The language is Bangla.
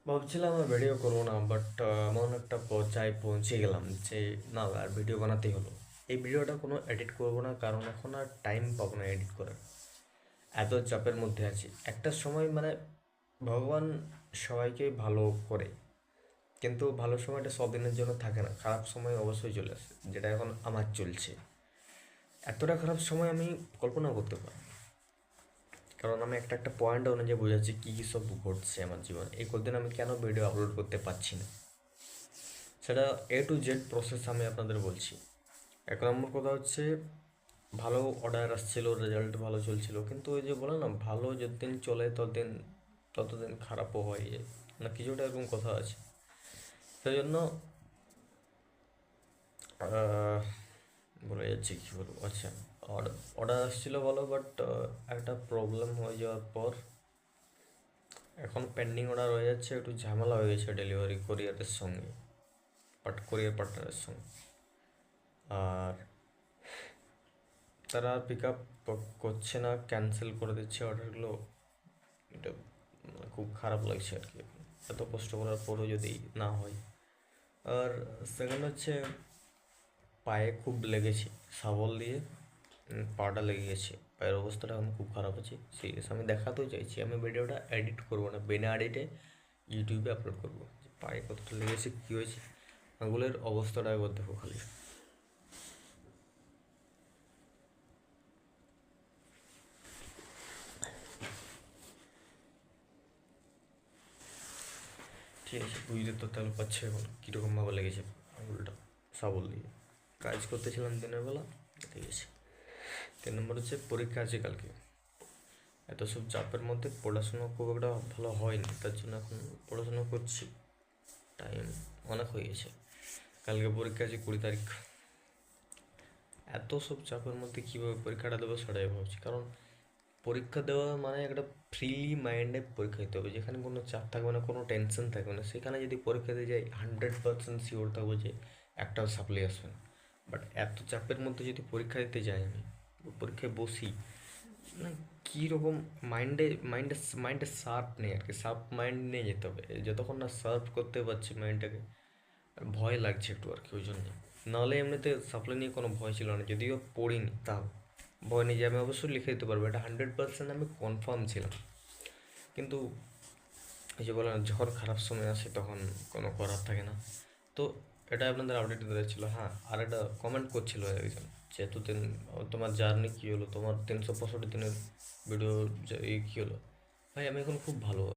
ভাবছিলাম আর ভিডিও করবো না, বাট এমন একটা পর্যায়ে পৌঁছে গেলাম যে না, আর ভিডিও বানাতেই হলো। এই ভিডিওটা কোনো এডিট করবো না, কারণ এখন আর টাইম পাবো না এডিট করার। এত চাপের মধ্যে আছি। একটা সময় মানে ভগবান সবাইকে ভালো করে, কিন্তু ভালো সময়টা সব দিনের জন্য থাকে না, খারাপ সময় অবশ্যই চলে আসে, যেটা এখন আমার চলছে। এতটা খারাপ সময় আমি কল্পনা করতে পারি, কারণ আমি একটা একটা পয়েন্ট অনুযায়ী বোঝাচ্ছি কী কী সব ঘটছে আমার জীবনে। এই কদিন আমি কেন ভিডিও আপলোড করতে পারছি না, সেটা A to Z প্রসেস আমি আপনাদের বলছি। এক নম্বর কথা হচ্ছে, ভালো অর্ডার আসছিল, রেজাল্ট ভালো চলছিল, কিন্তু ওই যে বলে না, ভালো যতদিন চলে ততদিন খারাপও হয় যায় না, কিছুটা এরকম কথা আছে। সেই জন্য বলে যাচ্ছি, কী বলবো, আচ্ছা। অর্ডার অর্ডার আসছিলো ভালো, বাট একটা প্রবলেম হয়ে যাওয়ার পর এখন পেন্ডিং অর্ডার হয়ে যাচ্ছে, একটু ঝামেলা হয়ে গেছে ডেলিভারি কোরিয়ারের সঙ্গে, কোরিয়ার পার্টনারের সঙ্গে। আর তারা পিক আপ করছে না, ক্যান্সেল করে দিচ্ছে অর্ডারগুলো। এটা খুব খারাপ লাগছে আর কি, এত কষ্ট করার পরও যদি না হয়। আর সেকেন্ড হচ্ছে, পায়ে খুব লেগেছে শাবল দিয়ে, পাটা লেগে গেছে, পায়ের অবস্থাটা এখন খুব খারাপ আছে, সিরিয়াস। আমি দেখাতেও চাইছি, আমি ভিডিওটা এডিট করবো না, বিনা এডিটে ইউটিউবে আপলোড করবো যে পায়ে কতটা লেগেছে, কী হয়েছে। আঙুলের অবস্থাটা একবার দেখো খালি। ঠিক আছে, বুঝতে তো তাহলে পারছে এখন কীরকমভাবে লেগেছে আঙুলটা শাবল দিয়ে। কাজ করতেছিলাম দিনের বেলা, ঠিক আছে। 3 নম্বর হচ্ছে, পরীক্ষা আছে কালকে। এত সব চাপের মধ্যে পড়াশোনা খুব একটা ভালো হয়নি, তার জন্য এখন পড়াশোনা করছি। টাইম অনেক হয়ে গেছে, কালকে পরীক্ষা আছে 20 তারিখ। এত সব চাপের মধ্যে কীভাবে পরীক্ষাটা দেবো সেটাই ভাবছি, কারণ পরীক্ষা দেওয়া মানে একটা ফ্রিলি মাইন্ডে পরীক্ষা দিতে হবে, যেখানে কোনো চাপ থাকবে না, কোনো টেনশন থাকবে না। সেখানে যদি পরীক্ষা দিয়ে যাই, 100% শিওর থাকবো যে একটাও সাপ্লি আসবে না। বাট এত চাপের মধ্যে যদি পরীক্ষা দিতে যাই, আমি পরীক্ষায় বসি, মানে কীরকম মাইন্ডে মাইন্ডে মাইন্ডে শার্প নেই আর কি, শার্প মাইন্ড নিয়ে যেতে হবে। যতক্ষণ না শার্প করতে পারছি মাইন্ডটাকে, ভয় লাগছে একটু আর কি, ওই জন্য। নাহলে এমনিতে সাপ্লাই নিয়ে কোনো ভয় ছিল না, যদিও পড়িনি, তাও ভয় নেই যে আমি অবশ্যই লিখে দিতে পারবো, এটা 100% আমি কনফার্ম ছিলাম। কিন্তু এই যে বলে না, যখন খারাপ সময় আসে তখন কোনো করার থাকে না। তো এটা আপনাদের আপডেট দিতে ছিল। হ্যাঁ, আর একটা কমেন্ট করছিল একজন, যে এতদিন তোমার জার্নি কী হলো, তোমার 365 দিনের ভিডিও এই কী হলো। ভাই আমি এখন খুব ভালো